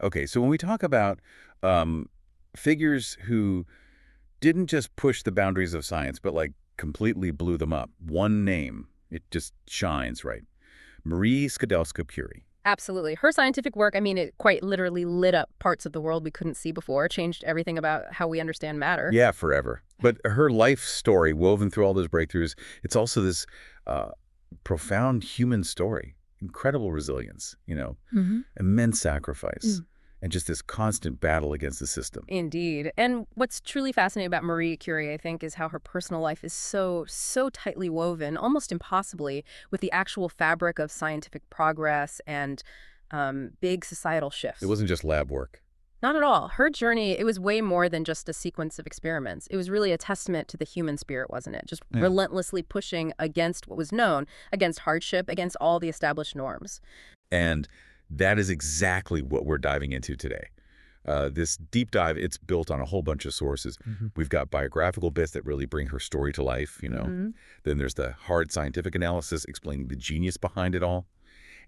Okay, so when we talk about um, figures who didn't just push the boundaries of science, but like completely blew them up, one name, it just shines, right? Marie Skłodowska-Curie. Absolutely. Her scientific work, I mean, it quite literally lit up parts of the world we couldn't see before, changed everything about how we understand matter. Yeah, forever. But her life story, woven through all those breakthroughs, it's also this uh, profound human story. Incredible resilience, Hmm. immense sacrifice, and just this constant battle against the system. Indeed. And what's truly fascinating about Marie Curie, I think, is how her personal life is so tightly woven, almost impossibly, with the actual fabric of scientific progress and big societal It shifts. wasn't just lab work. Not at all. Her journey, it was way more than just a sequence of experiments. It was really a testament to the human spirit, wasn't it? Just Yeah. relentlessly pushing against what was known, against hardship, against all the established norms. And that is exactly what we're diving into today. This deep dive, it's built on a whole bunch of sources. We've got biographical bits that really bring her story to life. Hmm. Then there's the hard scientific analysis explaining the genius behind it all,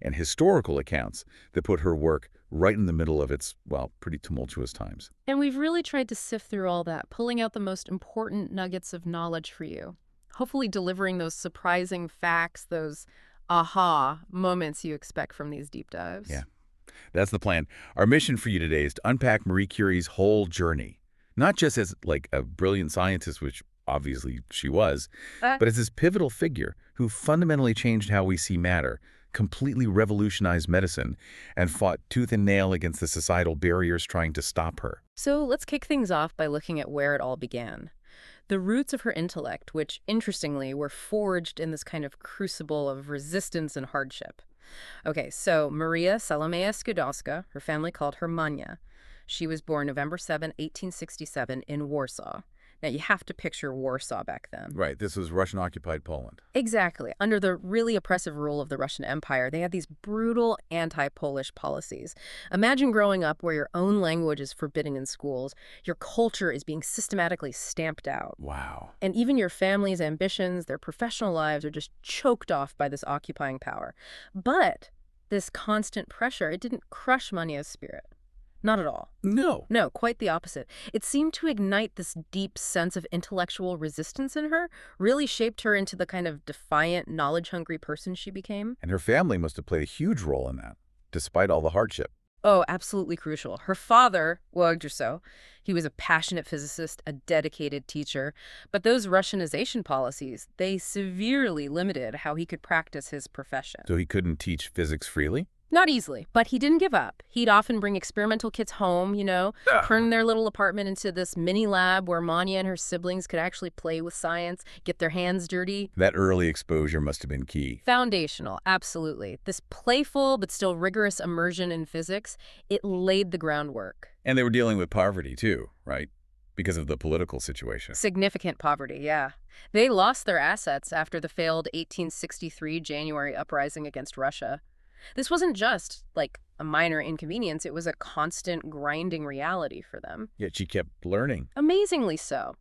and historical accounts that put her work right in the middle of its, well, pretty tumultuous times. And we've really tried to sift through all that, pulling out the most important nuggets of knowledge for you. Hopefully delivering those surprising facts, those aha moments you expect from these deep dives. Yeah, that's the plan. Our mission for you today is to unpack Marie Curie's whole journey, not just as like a brilliant scientist, which obviously she was, Uh, but as this pivotal figure who fundamentally changed how we see matter, completely revolutionized medicine, and fought tooth and nail against the societal barriers trying to stop her. so let's kick things off by looking at where it all began. The roots of her intellect, which, interestingly, were forged in this kind of crucible of resistance and hardship. Okay, so Maria Salomea Skłodowska, her family called her Mania. She was born November 7, 1867, in Warsaw. Now, you have to picture Warsaw back then. Right, this was Russian-occupied Poland. Exactly. Under the really oppressive rule of the Russian Empire, they had these brutal anti-Polish policies. Imagine growing up where your own language is forbidden in schools, your culture is being systematically stamped out. Wow. And even your family's ambitions, their professional lives are just choked off by this occupying power. But this constant pressure, it didn't crush Mania's spirit. Not at all. No. No, quite the opposite. It seemed to ignite this deep sense of intellectual resistance in her, really shaped her into the kind of defiant, knowledge-hungry person she became. And her family must have played a huge role in that, despite all the hardship. Oh, absolutely crucial. Her father, Wojciech, he was a passionate physicist, a dedicated teacher, but those Russianization policies, they severely limited how he could practice his profession. So he couldn't teach physics freely? Not easily, but he didn't give up. He'd often bring experimental kits home, turn their little apartment into this mini lab where Manya and her siblings could actually play with science, get their hands dirty. That early exposure must have been key. Foundational, absolutely. This playful but still rigorous immersion in physics, it laid the groundwork. And they were dealing with poverty too, right? Because of the political situation. Significant poverty, yeah. They lost their assets after the failed 1863 January uprising against Russia. This wasn't just, like, a minor inconvenience. It was a constant grinding reality for them. Yet she kept learning. Amazingly so.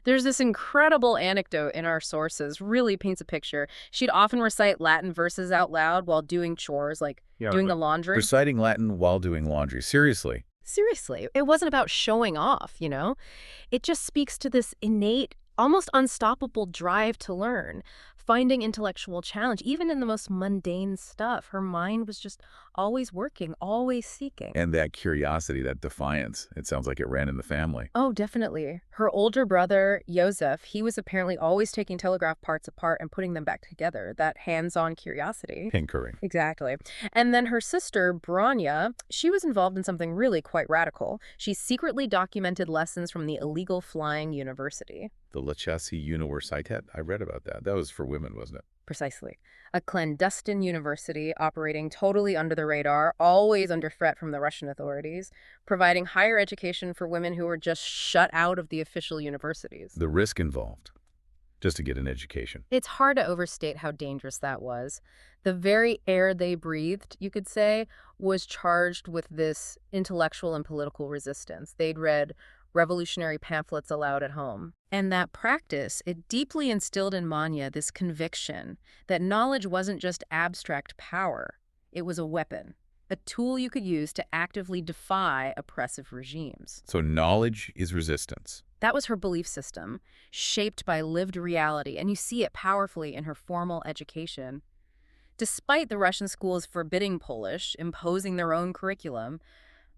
There's this incredible anecdote in our sources, really paints a picture. She'd often recite Latin verses out loud while doing chores, like doing the laundry. Reciting Latin while doing laundry. Seriously. Seriously, it wasn't about showing off. It just speaks to this innate, almost unstoppable drive to learn, finding intellectual challenge, even in the most mundane stuff. Her mind was just always working, always seeking. And that curiosity, that defiance, it sounds like it ran in the family. Oh, definitely. Her older brother, Joseph, he was apparently always taking telegraph parts apart and putting them back together. That hands-on curiosity. Tinkering. Exactly. And then her sister, Branya, she was involved in something really quite radical. She secretly documented lessons from the illegal flying university. The Lachaise Universitet, I read about that. That was for women, wasn't it? Precisely. A clandestine university operating totally under the radar, always under threat from the Russian authorities, providing higher education for women who were just shut out of the official universities. The risk involved, just to get an education. It's hard to overstate how dangerous that was. The very air they breathed, you could say, was charged with this intellectual and political resistance. They'd read revolutionary pamphlets aloud at home. And that practice, it deeply instilled in Manya this conviction that knowledge wasn't just abstract power, it was a weapon, a tool you could use to actively defy oppressive regimes. So knowledge is resistance. That was her belief system, shaped by lived reality, and you see it powerfully in her formal education. Despite the Russian schools forbidding Polish, imposing their own curriculum,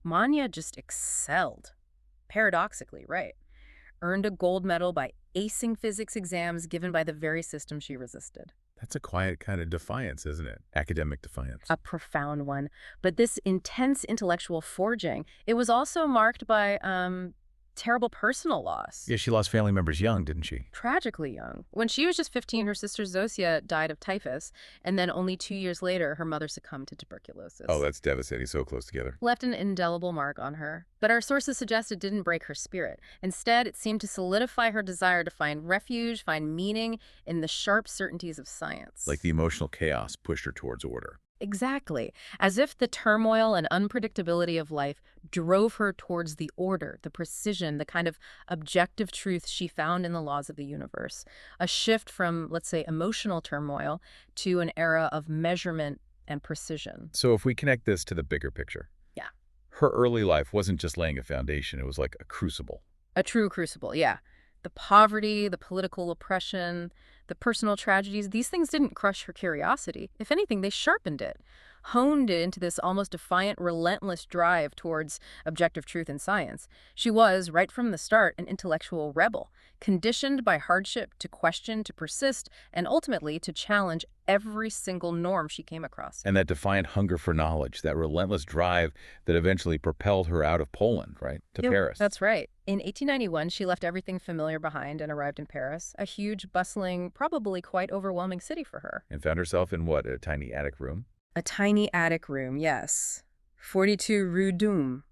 Manya just excelled. Paradoxically, right? Earned a gold medal by acing physics exams given by the very system she resisted. That's a quiet kind of defiance, isn't it? Academic defiance. A profound one. But this intense intellectual forging, it was also marked by terrible personal loss. Yeah, she lost family members young, didn't she? Tragically young. When she was just 15, her sister Zosia died of typhus, and then only 2 years later, her mother succumbed to tuberculosis. Oh, that's devastating. So close together. Left an indelible mark on her. But our sources suggest it didn't break her spirit. Instead, it seemed to solidify her desire to find refuge, find meaning in the sharp certainties of science. Like the emotional chaos pushed her towards order. Exactly. As if the turmoil and unpredictability of life drove her towards the order, the precision, the kind of objective truth she found in the laws of the universe. A shift from, let's say, emotional turmoil to an era of measurement and precision. So if we connect this to the bigger picture. Yeah. Her early life wasn't just laying a foundation. It was like a crucible. A true crucible, yeah. The poverty, the political oppression, the personal tragedies, these things didn't crush her curiosity. If anything, they sharpened it, honed it into this almost defiant, relentless drive towards objective truth in science. She was, right from the start, an intellectual rebel, conditioned by hardship to question, to persist, and ultimately to challenge every single norm she came across. And that defiant hunger for knowledge, that relentless drive that eventually propelled her out of Poland, right, to Yep, Paris. that's right. In 1891, she left everything familiar behind and arrived in Paris, a huge, bustling, probably quite overwhelming city for her. And found herself in what, a tiny attic room? A tiny attic room, yes. 42 Rue d'Ulm.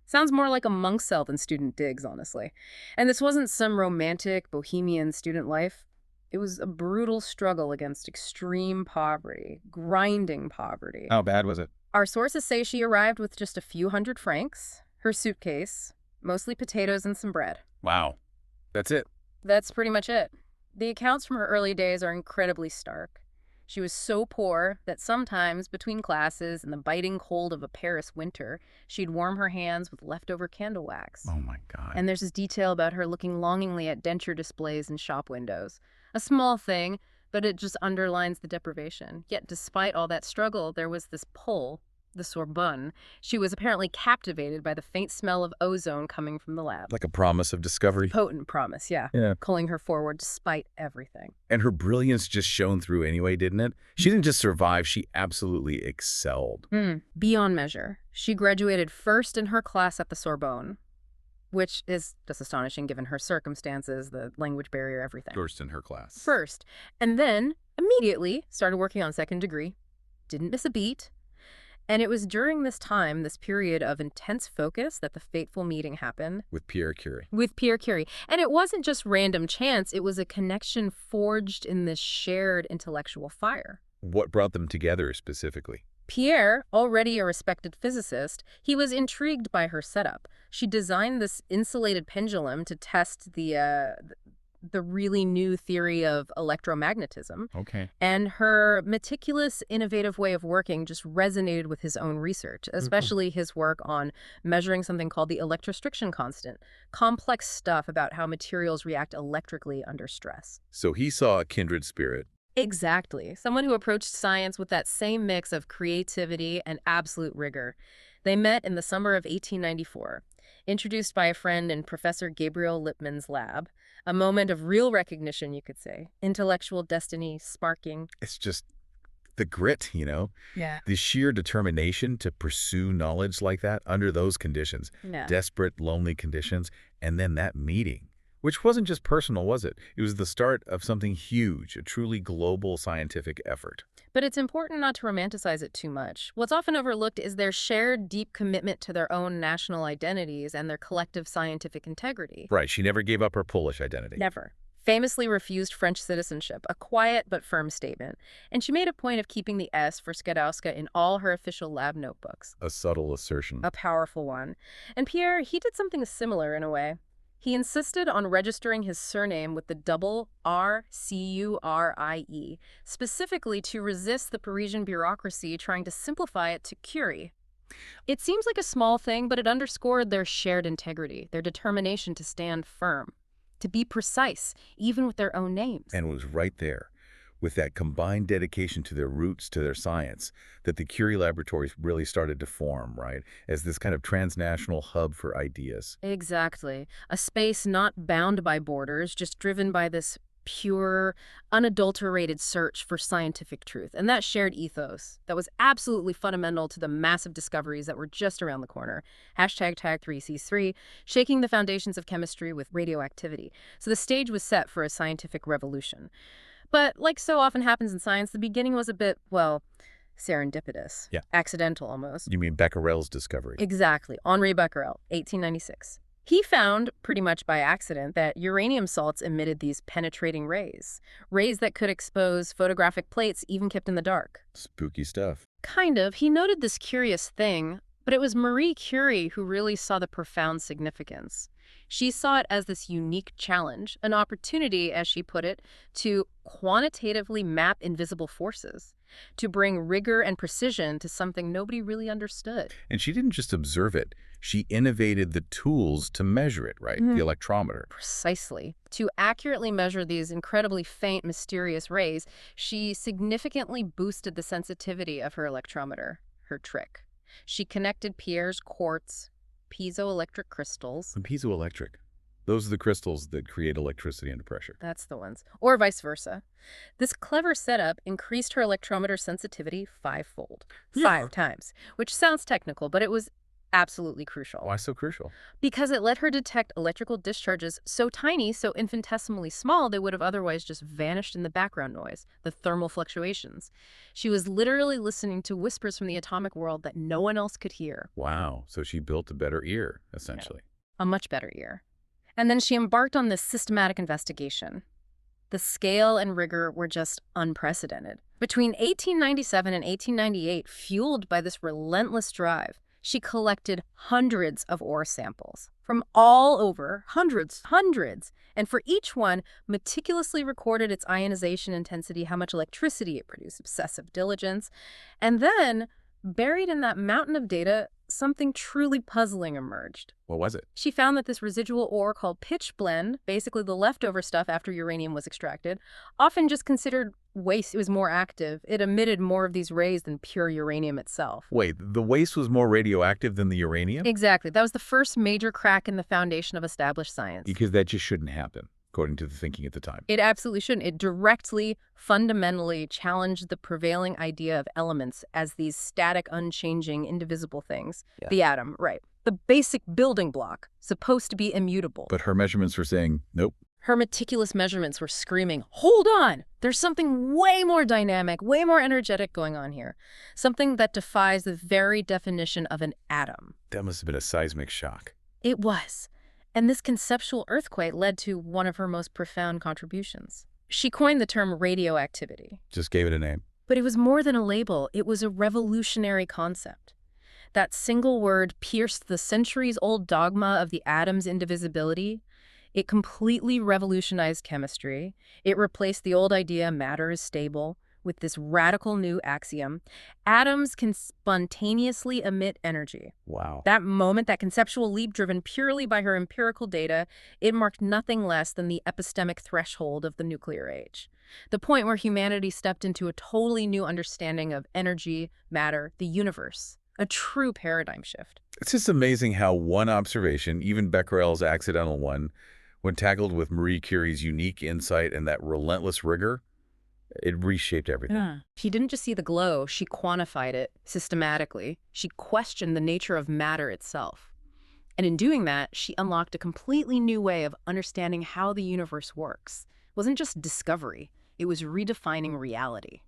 Sounds more like a monk cell than student digs, honestly. And this wasn't some romantic, bohemian student life. It was a brutal struggle against extreme poverty, grinding poverty. How bad was it? Our sources say she arrived with just a few hundred francs, her suitcase, mostly potatoes and some bread. Wow. That's it. That's pretty much it. The accounts from her early days are incredibly stark. She was so poor that sometimes, between classes in the biting cold of a Paris winter, she'd warm her hands with leftover candle wax. Oh, my God. And there's this detail about her looking longingly at denture displays in shop windows. A small thing, but it just underlines the deprivation. Yet despite all that struggle, there was this pull, the Sorbonne. She was apparently captivated by the faint smell of ozone coming from the lab. Like a promise of discovery. Potent promise, yeah. Yeah. Pulling her forward despite everything. And her brilliance just shone through anyway, didn't it? She didn't just survive, she absolutely excelled. Beyond measure. She graduated first in her class at the Sorbonne, which is just astonishing given her circumstances, the language barrier, everything. First in her class. First. And then, immediately, started working on second degree. Didn't miss a beat. And it was during this time, this period of intense focus, that the fateful meeting happened. With Pierre Curie. With Pierre Curie. And it wasn't just random chance, it was a connection forged in this shared intellectual fire. What brought them together specifically? Pierre, already a respected physicist, he was intrigued by her setup. She designed this insulated pendulum to test the really new theory of electromagnetism. Okay. And her meticulous, innovative way of working just resonated with his own research, especially his work on measuring something called the electrostriction constant, complex stuff about how materials react electrically under stress. So he saw a kindred spirit. Exactly. Someone who approached science with that same mix of creativity and absolute rigor. They met in the summer of 1894, introduced by a friend in Professor Gabriel Lippmann's lab. A moment of real recognition, you could say. Intellectual destiny sparking. It's just the grit, you know? Yeah. The sheer determination to pursue knowledge like that under those conditions. Yeah. Desperate, lonely conditions. And then that meeting, which wasn't just personal, was it? It was the start of something huge, a truly global scientific effort. But it's important not to romanticize it too much. What's often overlooked is their shared deep commitment to their own national identities and their collective scientific integrity. Right, she never gave up her Polish identity. Never. Famously refused French citizenship, a quiet but firm statement. And she made a point of keeping the S for Skłodowska in all her official lab notebooks. A subtle assertion. A powerful one. And Pierre, he did something similar in a way. He insisted on registering his surname with the double R-C-U-R-I-E, specifically to resist the Parisian bureaucracy trying to simplify it to Curie. It seems like a small thing, but it underscored their shared integrity, their determination to stand firm, to be precise, even with their own names. And it was right there, with that combined dedication to their roots, to their science, that the Curie laboratories really started to form, right, as this kind of transnational hub for ideas. Exactly. A space not bound by borders, just driven by this pure, unadulterated search for scientific truth. And that shared ethos that was absolutely fundamental to the massive discoveries that were just around the corner. Hashtag tag 3C3, shaking the foundations of chemistry with radioactivity. So the stage was set for a scientific revolution. But like so often happens in science, the beginning was a bit, well, serendipitous. Yeah. Accidental almost. You mean Becquerel's discovery? Exactly. Henri Becquerel, 1896. He found, pretty much by accident, that uranium salts emitted these penetrating rays that could expose photographic plates even kept in the dark. Spooky stuff. Kind of. He noted this curious thing, but it was Marie Curie who really saw the profound significance. She saw it as this unique challenge, an opportunity, as she put it, to quantitatively map invisible forces, to bring rigor and precision to something nobody really understood. And she didn't just observe it. She innovated the tools to measure it, right? The electrometer. Precisely. To accurately measure these incredibly faint, mysterious rays, she significantly boosted the sensitivity of her electrometer, her trick. She connected Pierre's quartz, piezoelectric crystals. And piezoelectric. Those are the crystals that create electricity under pressure. That's the ones. Or vice versa. This clever setup increased her electrometer sensitivity fivefold. Yeah. 5 times. Which sounds technical, but it was absolutely crucial. Why so crucial? Because it let her detect electrical discharges so tiny, so infinitesimally small, they would have otherwise just vanished in the background noise, the thermal fluctuations. She was literally listening to whispers from the atomic world that no one else could hear. Wow. So she built a better ear, essentially. A much better ear. And then she embarked on this systematic investigation. The scale and rigor were just unprecedented. Between 1897 and 1898, fueled by this relentless drive, she collected hundreds of ore samples from all over, hundreds, and for each one, meticulously recorded its ionization intensity, how much electricity it produced, obsessive diligence. And then, buried in that mountain of data, something truly puzzling emerged. What was it? She found that this residual ore called pitch blende, basically the leftover stuff after uranium was extracted, often just considered waste. It was more active. It emitted more of these rays than pure uranium itself. Wait, the waste was more radioactive than the uranium? Exactly. That was the first major crack in the foundation of established science. Because that just shouldn't happen, according to the thinking at the time. It absolutely shouldn't. It directly, fundamentally challenged the prevailing idea of elements as these static, unchanging, indivisible things. Yeah. The atom, right. The basic building block, supposed to be immutable. But her measurements were saying, nope. Her meticulous measurements were screaming, hold on! There's something way more dynamic, way more energetic going on here. Something that defies the very definition of an atom. That must have been a seismic shock. It was. And this conceptual earthquake led to one of her most profound contributions. She coined the term radioactivity. Just gave it a name. But it was more than a label. It was a revolutionary concept. That single word pierced the centuries-old dogma of the atom's indivisibility. It completely revolutionized chemistry. It replaced the old idea matter is stable with this radical new axiom. Atoms can spontaneously emit energy. Wow. That moment, that conceptual leap driven purely by her empirical data, it marked nothing less than the epistemic threshold of the nuclear age. The point where humanity stepped into a totally new understanding of energy, matter, the universe. A true paradigm shift. It's just amazing how one observation, even Becquerel's accidental one, when tackled with Marie Curie's unique insight and that relentless rigor, it reshaped everything. Yeah. She didn't just see the glow, she quantified it systematically. She questioned the nature of matter itself. And in doing that, she unlocked a completely new way of understanding how the universe works. It wasn't just discovery, it was redefining reality.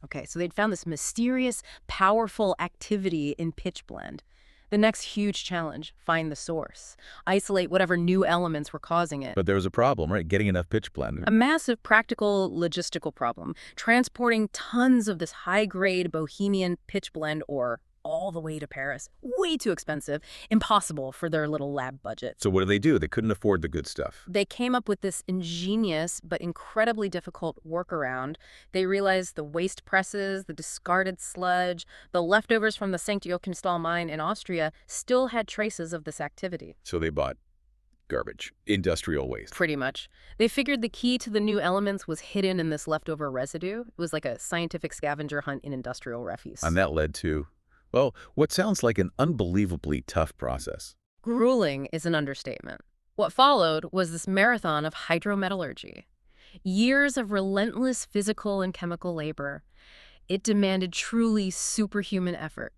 Okay, so they'd found this mysterious, powerful activity in pitch blende. The next huge challenge, find the source. Isolate whatever new elements were causing it. But there was a problem, right? Getting enough pitch blende. A massive practical, logistical problem. Transporting tons of this high-grade bohemian pitch blende ore all the way to Paris. Way too expensive, impossible for their little lab budget. So what do? They couldn't afford the good stuff. They came up with this ingenious but incredibly difficult workaround. They realized the waste presses, the discarded sludge, the leftovers from the St. Joachimsthal mine in Austria still had traces of this activity. So they bought garbage, industrial waste. Pretty much. They figured the key to the new elements was hidden in this leftover residue. It was like a scientific scavenger hunt in industrial refuse. And that led to, well, what sounds like an unbelievably tough process. Grueling is an understatement. What followed was this marathon of hydrometallurgy. Years of relentless physical and chemical labor. It demanded truly superhuman effort.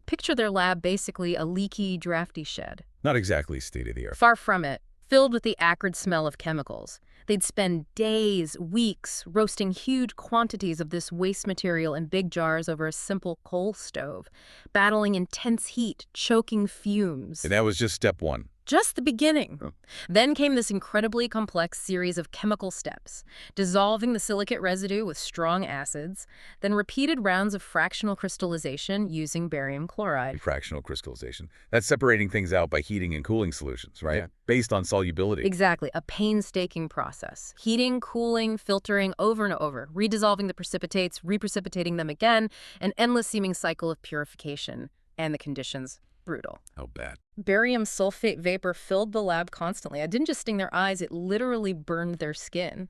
Picture their lab basically a leaky, drafty shed. Not exactly state-of-the-art. Far from it, filled with the acrid smell of chemicals. They'd spend days, weeks, roasting huge quantities of this waste material in big jars over a simple coal stove, battling intense heat, choking fumes. And that was just step one. Just the beginning. Oh. Then came this incredibly complex series of chemical steps, dissolving the silicate residue with strong acids, then repeated rounds of fractional crystallization using barium chloride. Fractional crystallization. That's separating things out by heating and cooling solutions, right? Yeah. Based on solubility. Exactly, a painstaking process. Heating, cooling, filtering over and over, redissolving the precipitates, reprecipitating them again, an endless seeming cycle of purification. And the conditions, brutal. How bad? Barium sulfate vapor filled the lab constantly. It didn't just sting their eyes, it literally burned their skin.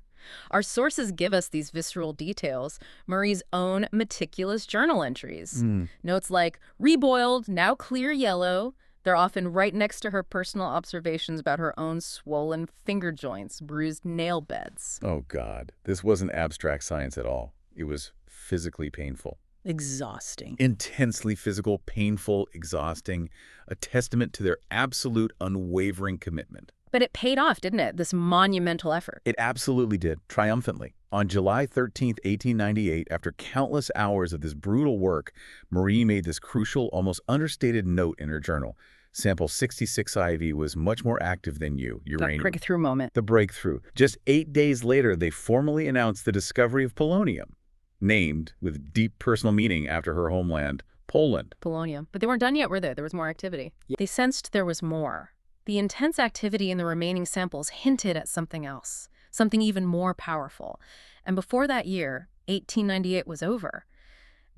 Our sources give us these visceral details, Marie's own meticulous journal entries. Notes like, reboiled, now clear yellow. They're often right next to her personal observations about her own swollen finger joints, bruised nail beds. Oh, God. This wasn't abstract science at all. It was physically painful. Exhausting. Intensely physical, painful, exhausting, a testament to their absolute unwavering commitment. But it paid off, didn't it, this monumental effort? It absolutely did, triumphantly. On July 13th, 1898, after countless hours of this brutal work, Marie made this crucial, almost understated note in her journal. Sample 66 IV was much more active than uranium. That breakthrough moment. The breakthrough. Just 8 days later, they formally announced the discovery of polonium, named with deep personal meaning after her homeland, Poland. Polonium. But they weren't done yet, were they? There was more activity. Yeah. They sensed there was more. The intense activity in the remaining samples hinted at something else, something even more powerful. And before that year, 1898 was over,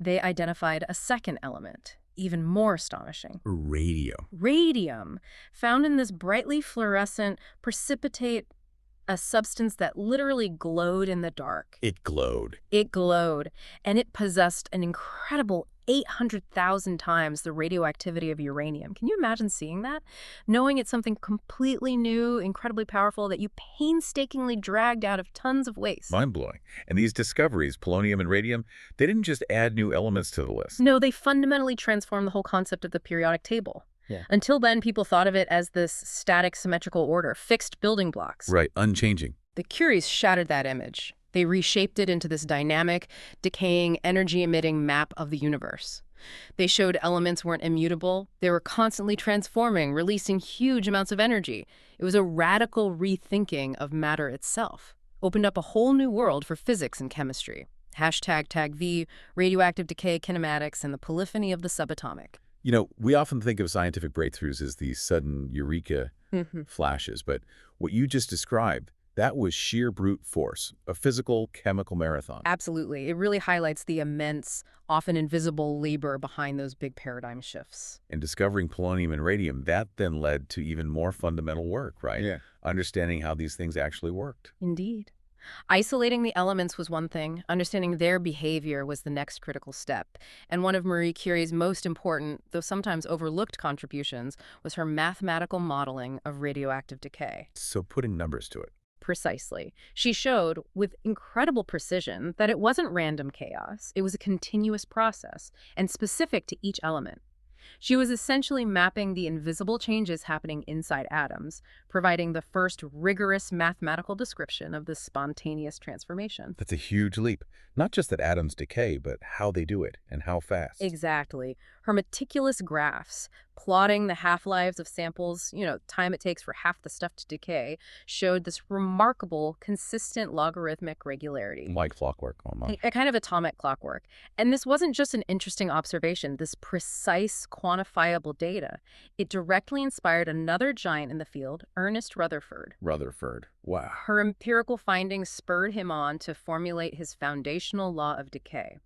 they identified a second element, even more astonishing. Radium. Radium, found in this brightly fluorescent precipitate, a substance that literally glowed in the dark. It glowed. It glowed, and it possessed an incredible 800,000 times the radioactivity of uranium. Can you imagine seeing that? Knowing it's something completely new, incredibly powerful, that you painstakingly dragged out of tons of waste. Mind-blowing. And these discoveries, polonium and radium, they didn't just add new elements to the list. No, they fundamentally transformed the whole concept of the periodic table. Yeah. Until then, people thought of it as this static symmetrical order, fixed building blocks. Right, unchanging. The Curies shattered that image. They reshaped it into this dynamic, decaying, energy-emitting map of the universe. They showed elements weren't immutable. They were constantly transforming, releasing huge amounts of energy. It was a radical rethinking of matter itself. Opened up a whole new world for physics and chemistry. #TAG-V, radioactive decay kinematics, and the polyphony of the subatomic. You know, we often think of scientific breakthroughs as these sudden eureka flashes, but what you just described, that was sheer brute force, a physical, chemical marathon. Absolutely. It really highlights the immense, often invisible labor behind those big paradigm shifts. And discovering polonium and radium, that then led to even more fundamental work, right? Yeah. Understanding how these things actually worked. Indeed. Isolating the elements was one thing. Understanding their behavior was the next critical step. And one of Marie Curie's most important, though sometimes overlooked contributions, was her mathematical modeling of radioactive decay. So putting numbers to it. Precisely. She showed, with incredible precision, that it wasn't random chaos. It was a continuous process, and specific to each element. She was essentially mapping the invisible changes happening inside atoms, providing the first rigorous mathematical description of this spontaneous transformation. That's a huge leap. Not just that atoms decay, but how they do it and how fast. Exactly. Her meticulous graphs, Plotting the half-lives of samples, time it takes for half the stuff to decay, showed this remarkable, consistent logarithmic regularity. Like clockwork, A, almost. a kind of atomic clockwork. And this wasn't just an interesting observation, this precise, quantifiable data. It directly inspired another giant in the field, Ernest Rutherford. Rutherford. Wow. Her empirical findings spurred him on to formulate his foundational law of decay.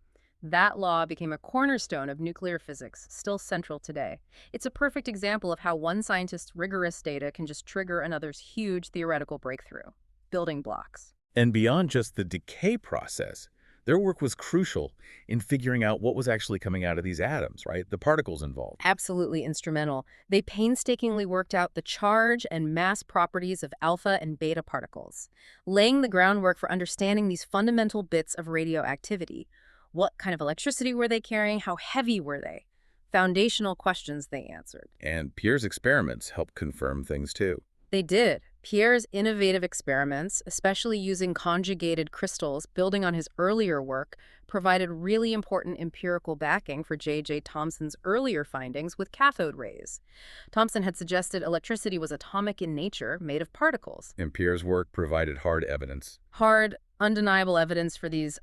That law became a cornerstone of nuclear physics, still central today. It's a perfect example of how one scientist's rigorous data can just trigger another's huge theoretical breakthrough. Building blocks. And beyond just the decay process, their work was crucial in figuring out what was actually coming out of these atoms, right? The particles involved. Absolutely instrumental. They painstakingly worked out the charge and mass properties of alpha and beta particles, laying the groundwork for understanding these fundamental bits of radioactivity. What kind of electricity were they carrying? How heavy were they? Foundational questions they answered. And Pierre's experiments helped confirm things too. They did. Pierre's innovative experiments, especially using conjugated crystals, building on his earlier work, provided really important empirical backing for J.J. Thomson's earlier findings with cathode rays. Thomson had suggested electricity was atomic in nature, made of particles. And Pierre's work provided hard evidence. Hard, undeniable evidence for these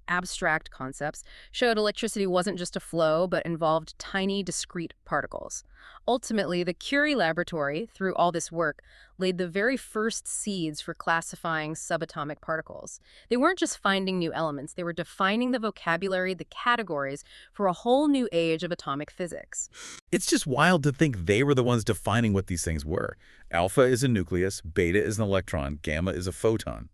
abstract concepts showed electricity wasn't just a flow, but involved tiny, discrete particles. Ultimately, the Curie laboratory, through all this work, laid the very first seeds for classifying subatomic particles. They weren't just finding new elements, they were defining the vocabulary, the categories, for a whole new age of atomic physics. It's just wild to think they were the ones defining what these things were. Alpha is a nucleus, beta is an electron, gamma is a photon.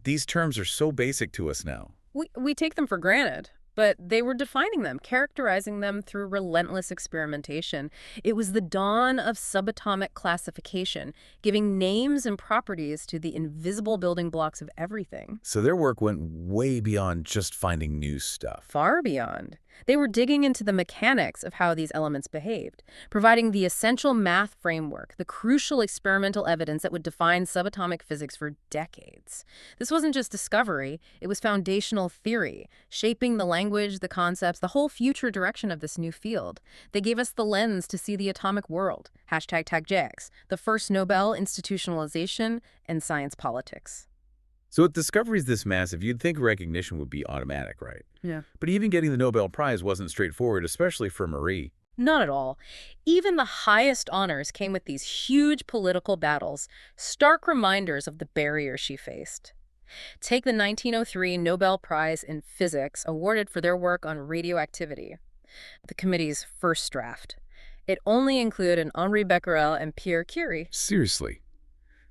These terms are so basic to us now. We take them for granted, but they were defining them, characterizing them through relentless experimentation. It was the dawn of subatomic classification, giving names and properties to the invisible building blocks of everything. So their work went way beyond just finding new stuff. Far beyond. They were digging into the mechanics of how these elements behaved, providing the essential math framework, the crucial experimental evidence that would define subatomic physics for decades. This wasn't just discovery, it was foundational theory, shaping the language, the concepts, the whole future direction of this new field. They gave us the lens to see the atomic world, #TagJax, the first Nobel institutionalization and science politics. So with discoveries this massive, you'd think recognition would be automatic, right? Yeah. But even getting the Nobel Prize wasn't straightforward, especially for Marie. Not at all. Even the highest honors came with these huge political battles, stark reminders of the barriers she faced. Take the 1903 Nobel Prize in Physics, awarded for their work on radioactivity, the committee's first draft. It only included Henri Becquerel and Pierre Curie. Seriously.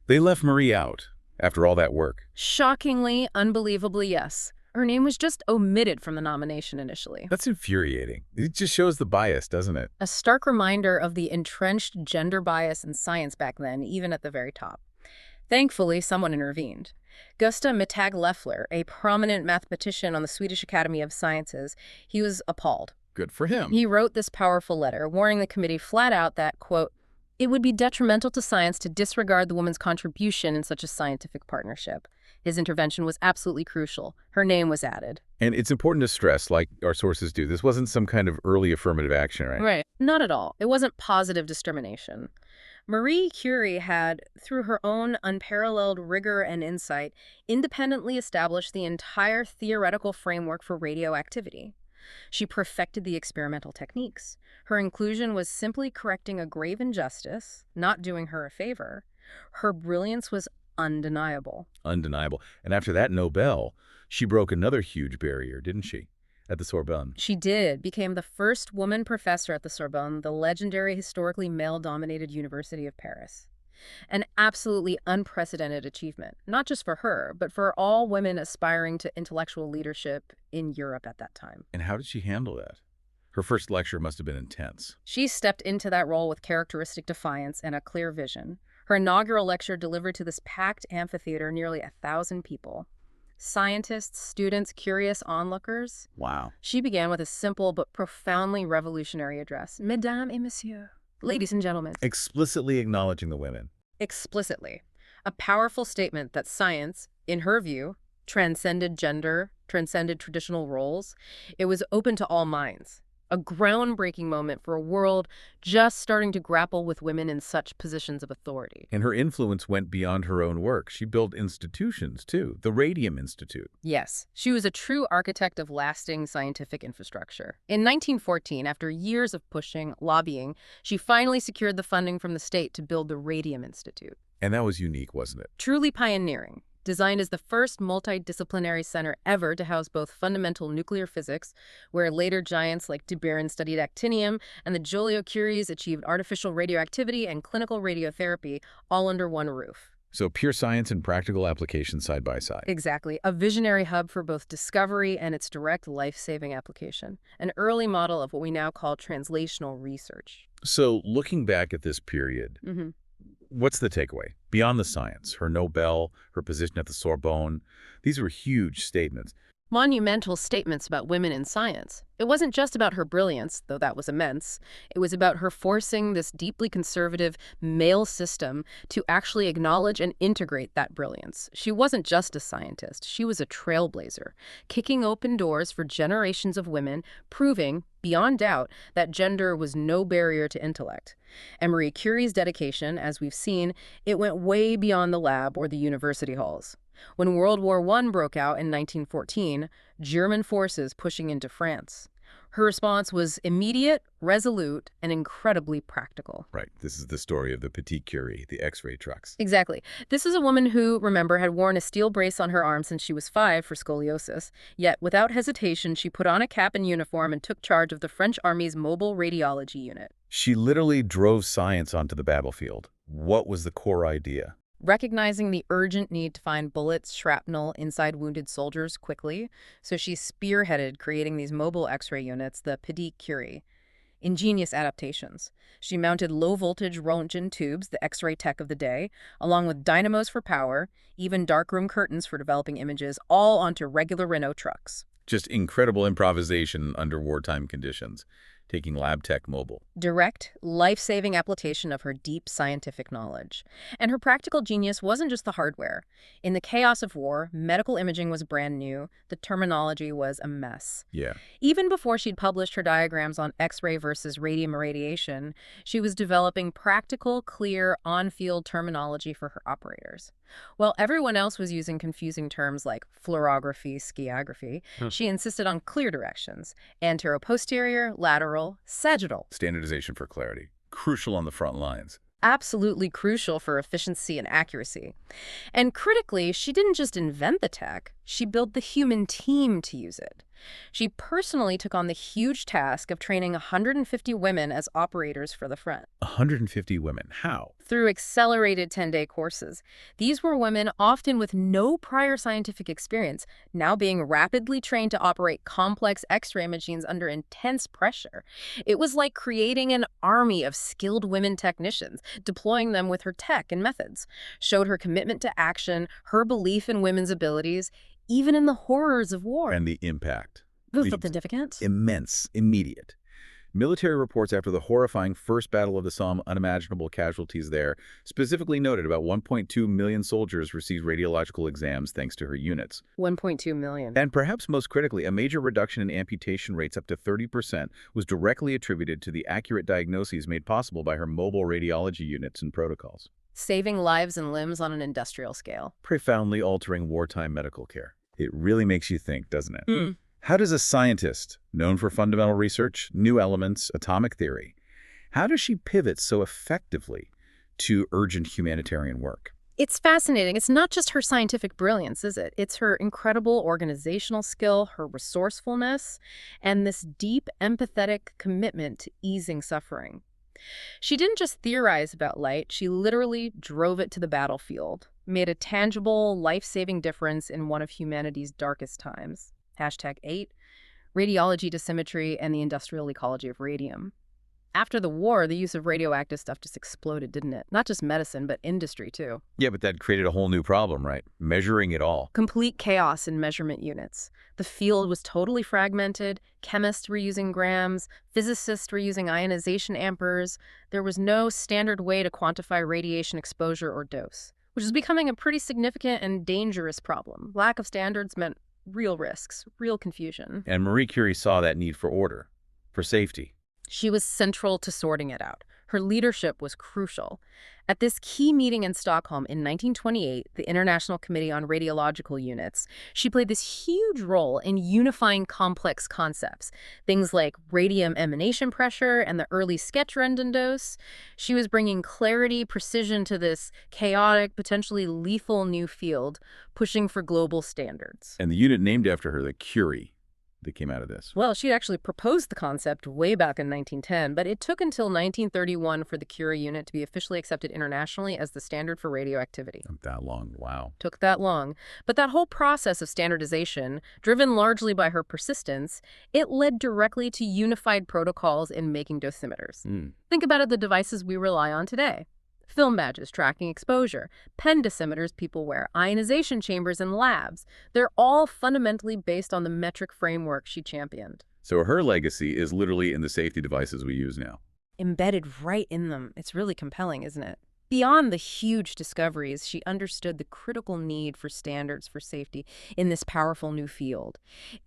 They left Marie out after all that work. Shockingly, unbelievably, yes. Her name was just omitted from the nomination initially. That's infuriating. It just shows the bias, doesn't it? A stark reminder of the entrenched gender bias in science back then, even at the very top. Thankfully, someone intervened. Gustav Mittag-Leffler, a prominent mathematician on the Swedish Academy of Sciences, he was appalled. Good for him. He wrote this powerful letter, warning the committee flat out that, quote, "It would be detrimental to science to disregard the woman's contribution in such a scientific partnership." His intervention was absolutely crucial. Her name was added. And it's important to stress, like our sources do, this wasn't some kind of early affirmative action, right? Right. Not at all. It wasn't positive discrimination. Marie Curie had, through her own unparalleled rigor and insight, independently established the entire theoretical framework for radioactivity. She perfected the experimental techniques. Her inclusion was simply correcting a grave injustice, not doing her a favor. Her brilliance was undeniable. Undeniable. And after that Nobel, she broke another huge barrier, didn't she? At the Sorbonne. She did, became the first woman professor at the Sorbonne, the legendary historically male-dominated University of Paris. An absolutely unprecedented achievement, not just for her, but for all women aspiring to intellectual leadership in Europe at that time. And how did she handle that? Her first lecture must have been intense. She stepped into that role with characteristic defiance and a clear vision. Her inaugural lecture delivered to this packed amphitheater nearly 1,000 people. Scientists, students, curious onlookers. Wow. She began with a simple but profoundly revolutionary address. Mesdames et messieurs, ladies and gentlemen. Explicitly acknowledging the women. Explicitly. A powerful statement that science, in her view, transcended gender, transcended traditional roles. It was open to all minds. a groundbreaking moment for a world just starting to grapple with women in such positions of authority. And her influence went beyond her own work. She built institutions, too. The Radium Institute. Yes, she was a true architect of lasting scientific infrastructure. In 1914, after years of pushing, lobbying, she finally secured the funding from the state to build the Radium Institute. And that was unique, wasn't it? Truly pioneering. Designed as the first multidisciplinary center ever to house both fundamental nuclear physics, where later giants like de Beeren studied actinium, and the Joliot-Curies achieved artificial radioactivity and clinical radiotherapy, all under one roof. So pure science and practical application side by side. Exactly. A visionary hub for both discovery and its direct life-saving application. An early model of what we now call translational research. So looking back at this period, what's the takeaway? Beyond the science, her Nobel, her position at the Sorbonne, these were huge statements. Monumental statements about women in science. It wasn't just about her brilliance, though that was immense. It was about her forcing this deeply conservative male system to actually acknowledge and integrate that brilliance. She wasn't just a scientist. She was a trailblazer, kicking open doors for generations of women, proving, beyond doubt, that gender was no barrier to intellect. And Marie Curie's dedication, as we've seen, it went way beyond the lab or the university halls. When World War I broke out in 1914, German forces pushing into France, her response was immediate, resolute, and incredibly practical. Right. This is the story of the Petite Curie, the X-ray trucks. Exactly. This is a woman who, remember, had worn a steel brace on her arm since she was 5 for scoliosis. Yet, without hesitation, she put on a cap and uniform and took charge of the French Army's mobile radiology unit. She literally drove science onto the battlefield. What was the core idea? Recognizing the urgent need to find bullets, shrapnel inside wounded soldiers quickly, so she spearheaded creating these mobile X-ray units, the Petite Curie. Ingenious adaptations. She mounted low-voltage Roentgen tubes, the X-ray tech of the day, along with dynamos for power, even darkroom curtains for developing images, all onto regular Renault trucks. Just incredible improvisation under wartime conditions, taking lab tech mobile. Direct, life-saving application of her deep scientific knowledge. And her practical genius wasn't just the hardware. In the chaos of war, medical imaging was brand new. The terminology was a mess. Yeah. Even before she'd published her diagrams on X-ray versus radium irradiation, she was developing practical, clear, on-field terminology for her operators. While everyone else was using confusing terms like fluorography, skiography, she insisted on clear directions: anteroposterior, lateral, sagittal. Standardization for clarity. Crucial on the front lines. Absolutely crucial for efficiency and accuracy. And critically, she didn't just invent the tech, she built the human team to use it. She personally took on the huge task of training 150 women as operators for the front. 150 women. How? Through accelerated 10-day courses. These were women often with no prior scientific experience, now being rapidly trained to operate complex X-ray machines under intense pressure. It was like creating an army of skilled women technicians, deploying them with her tech and methods. Showed her commitment to action, her belief in women's abilities, even in the horrors of war. And the impact. Significant. Immense. Immediate. Military reports after the horrifying First Battle of the Somme, unimaginable casualties there, specifically noted about 1.2 million soldiers received radiological exams thanks to her units. 1.2 million. And perhaps most critically, a major reduction in amputation rates up to 30% was directly attributed to the accurate diagnoses made possible by her mobile radiology units and protocols. Saving lives and limbs on an industrial scale. Profoundly altering wartime medical care. It really makes you think, doesn't it? How does a scientist, known for fundamental research, new elements, atomic theory, how does she pivot so effectively to urgent humanitarian work? It's fascinating. It's not just her scientific brilliance, is it? It's her incredible organizational skill, her resourcefulness, and this deep, empathetic commitment to easing suffering. She didn't just theorize about light, she literally drove it to the battlefield, made a tangible, life-saving difference in one of humanity's darkest times. #8, radiology dissymmetry and the industrial ecology of radium. After the war, the use of radioactive stuff just exploded, didn't it? Not just medicine, but industry, too. Yeah, but that created a whole new problem, right? Measuring it all. Complete chaos in measurement units. The field was totally fragmented. Chemists were using grams. Physicists were using ionization amperes. There was no standard way to quantify radiation exposure or dose, which is becoming a pretty significant and dangerous problem. Lack of standards meant real risks, real confusion. And Marie Curie saw that need for order. for safety. She was central to sorting it out. Her leadership was crucial. At this key meeting in Stockholm in 1928, the International Committee on Radiological Units, she played this huge role in unifying complex concepts, things like radium emanation pressure and the early sketch redundose. She was bringing clarity, precision to this chaotic, potentially lethal new field, pushing for global standards. And the unit named after her, the Curie, that came out of this. Well, she actually proposed the concept way back in 1910, but it took until 1931 for the Curie unit to be officially accepted internationally as the standard for radioactivity. Not that long. Wow. Took that long. But that whole process of standardization, driven largely by her persistence, it led directly to unified protocols in making dosimeters. Think about it, the devices we rely on today. Film badges tracking exposure, pen dosimeters people wear, ionization chambers in labs. They're all fundamentally based on the metric framework she championed. So her legacy is literally in the safety devices we use now. Embedded right in them. It's really compelling, isn't it? Beyond the huge discoveries, she understood the critical need for standards for safety in this powerful new field.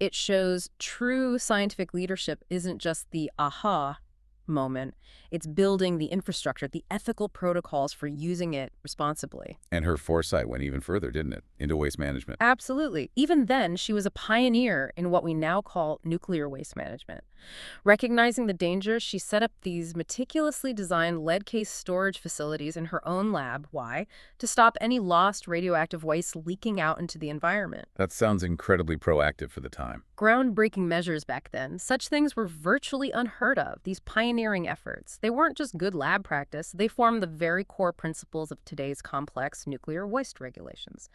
It shows true scientific leadership isn't just the aha moment. It's building the infrastructure, the ethical protocols for using it responsibly. And her foresight went even further, didn't it? Into waste management. Absolutely. Even then, she was a pioneer in what we now call nuclear waste management. Recognizing the dangers, she set up these meticulously designed lead case storage facilities in her own lab. Why? To stop any lost radioactive waste leaking out into the environment. That sounds incredibly proactive for the time. Groundbreaking measures back then. Such things were virtually unheard of, these pioneering efforts. They weren't just good lab practice, they formed the very core principles of today's complex nuclear waste regulations.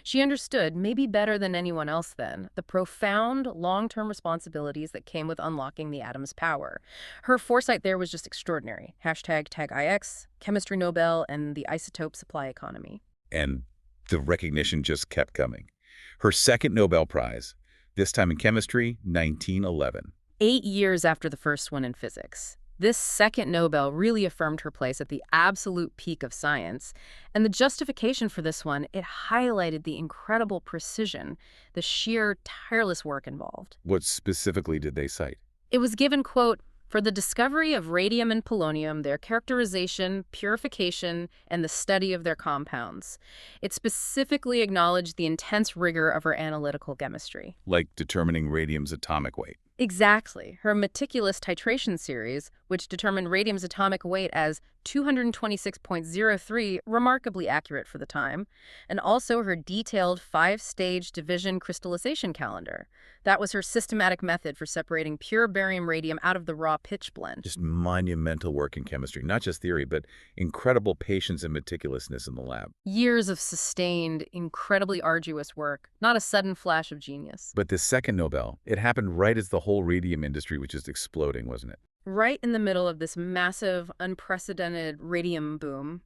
She understood, maybe better than anyone else then, the profound long-term responsibilities that came with unlocking the atom's power. Her foresight there was just extraordinary. Hashtag TagIX, Chemistry Nobel, and the isotope supply economy. And the recognition just kept coming. Her second Nobel Prize, this time in chemistry, 1911. 8 years after the first one in physics. This second Nobel really affirmed her place at the absolute peak of science. And the justification for this one, it highlighted the incredible precision, the sheer tireless work involved. What specifically did they cite? It was given, quote, for the discovery of radium and polonium, their characterization, purification, and the study of their compounds. It specifically acknowledged the intense rigor of her analytical chemistry. Like determining radium's atomic weight. Exactly. Her meticulous titration series, which determined radium's atomic weight as 226.03, remarkably accurate for the time, and also her detailed 5-stage division crystallization calendar. That was her systematic method for separating pure barium-radium out of the raw pitch blend. Just monumental work in chemistry, not just theory, but incredible patience and meticulousness in the lab. Years of sustained, incredibly arduous work, not a sudden flash of genius. But this second Nobel, it happened right as the whole radium industry was just exploding, wasn't it? Right in the middle of this massive, unprecedented radium boom,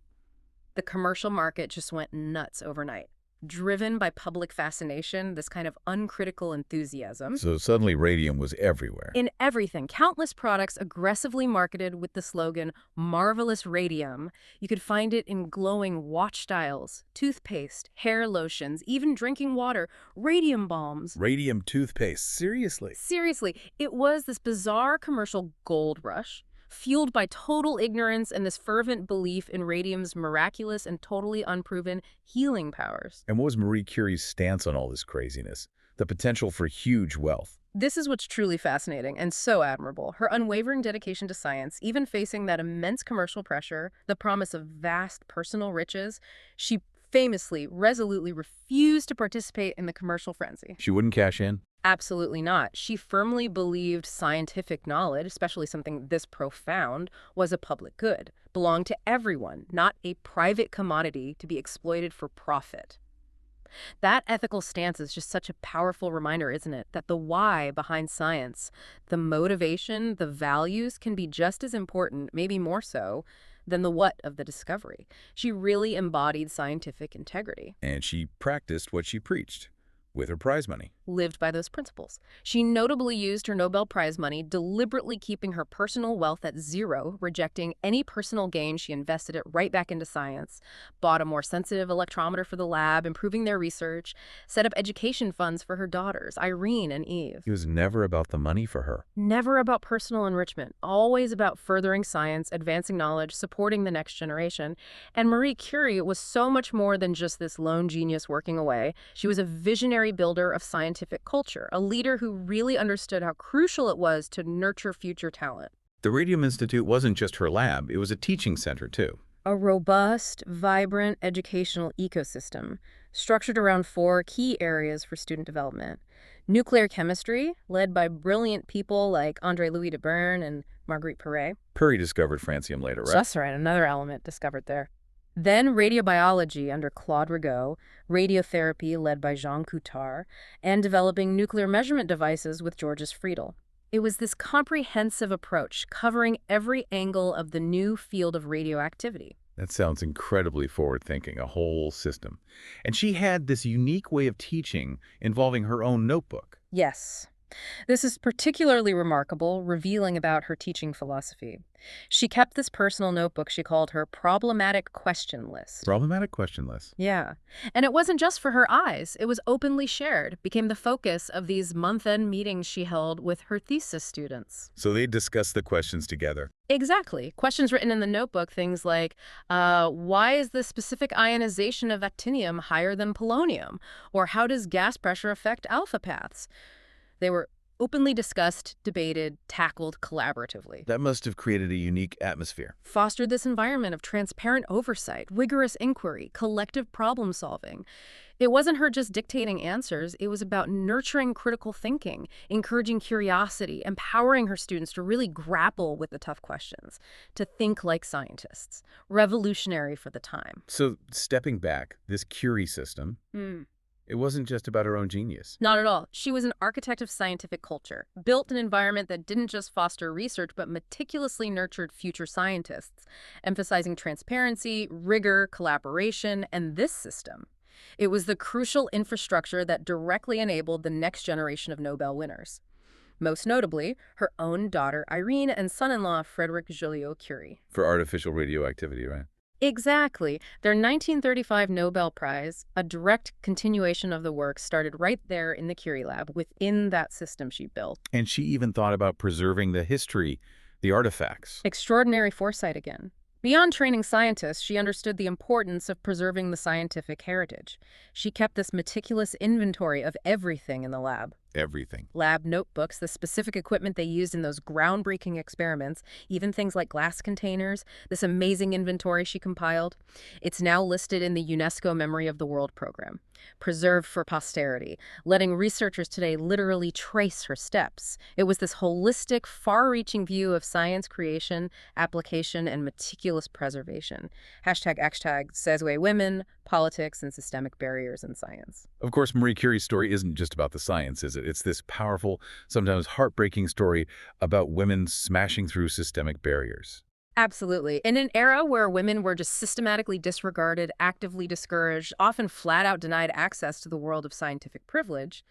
the commercial market just went nuts overnight. Driven by public fascination, this kind of uncritical enthusiasm. So suddenly radium was everywhere. In everything, countless products aggressively marketed with the slogan, "Marvelous Radium." You could find it in glowing watch dials, toothpaste, hair lotions, even drinking water, radium balms. Radium toothpaste, seriously? Seriously, it was this bizarre commercial gold rush, fueled by total ignorance and this fervent belief in radium's miraculous and totally unproven healing powers. And what was Marie Curie's stance on all this craziness? The potential for huge wealth. This is what's truly fascinating and so admirable. Her unwavering dedication to science, even facing that immense commercial pressure, the promise of vast personal riches, she famously, resolutely refused to participate in the commercial frenzy. She wouldn't cash in? Absolutely not. She firmly believed scientific knowledge, especially something this profound, was a public good, belonged to everyone, not a private commodity to be exploited for profit. That ethical stance is just such a powerful reminder, isn't it? That the why behind science, the motivation, the values can be just as important, maybe more so, than the what of the discovery. She really embodied scientific integrity. And she practiced what she preached. With her prize money. lived by those principles. She notably used her Nobel Prize money, deliberately keeping her personal wealth at zero, rejecting any personal gain. She invested it right back into science, bought a more sensitive electrometer for the lab, improving their research, set up education funds for her daughters, Irene and Eve. It was never about the money for her. Never about personal enrichment, always about furthering science, advancing knowledge, supporting the next generation. And Marie Curie was so much more than just this lone genius working away. She was a visionary builder of scientific culture, a leader who really understood how crucial it was to nurture future talent. The Radium Institute wasn't just her lab, it was a teaching center, too. A robust, vibrant educational ecosystem structured around 4 key areas for student development. Nuclear chemistry, led by brilliant people like André-Louis de Bourne and Marguerite Perret. Curie discovered francium later, right? That's right, another element discovered there. Then radiobiology under Claude Rigaud, radiotherapy led by Jean Coutard, and developing nuclear measurement devices with Georges Friedel. It was this comprehensive approach covering every angle of the new field of radioactivity. That sounds incredibly forward-thinking, a whole system. And she had this unique way of teaching involving her own notebook. Yes. This is particularly remarkable, revealing about her teaching philosophy. She kept this personal notebook she called her problematic question list. Problematic question list. Yeah. And it wasn't just for her eyes. It was openly shared, became the focus of these month-end meetings she held with her thesis students. So they discussed the questions together. Exactly. Questions written in the notebook, things like, why is the specific ionization of actinium higher than polonium? Or how does gas pressure affect alpha paths? They were openly discussed, debated, tackled collaboratively. That must have created a unique atmosphere. Fostered this environment of transparent oversight, rigorous inquiry, collective problem solving. It wasn't her just dictating answers. It was about nurturing critical thinking, encouraging curiosity, empowering her students to really grapple with the tough questions, to think like scientists. Revolutionary for the time. So stepping back, this Curie system, it wasn't just about her own genius. Not at all. She was an architect of scientific culture, built an environment that didn't just foster research, but meticulously nurtured future scientists, emphasizing transparency, rigor, collaboration, and this system. It was the crucial infrastructure that directly enabled the next generation of Nobel winners. Most notably, her own daughter Irene and son-in-law Frédéric Joliot Curie. For artificial radioactivity, right? Exactly. Their 1935 Nobel Prize, a direct continuation of the work, started right there in the Curie lab, within that system she built. And she even thought about preserving the history, the artifacts. Extraordinary foresight again. Beyond training scientists, she understood the importance of preserving the scientific heritage. She kept this meticulous inventory of everything in the lab. Everything. Lab notebooks, the specific equipment they used in those groundbreaking experiments, even things like glass containers, this amazing inventory she compiled. It's now listed in the UNESCO Memory of the World program, preserved for posterity, letting researchers today literally trace her steps. It was this holistic, far-reaching view of science creation, application, and meticulous preservation. Hashtag Sezwe women, politics, and systemic barriers in science. Of course, Marie Curie's story isn't just about the science, is it? It's this powerful, sometimes heartbreaking story about women smashing through systemic barriers. Absolutely. In an era where women were just systematically disregarded, actively discouraged, often flat out denied access to the world of scientific privilege,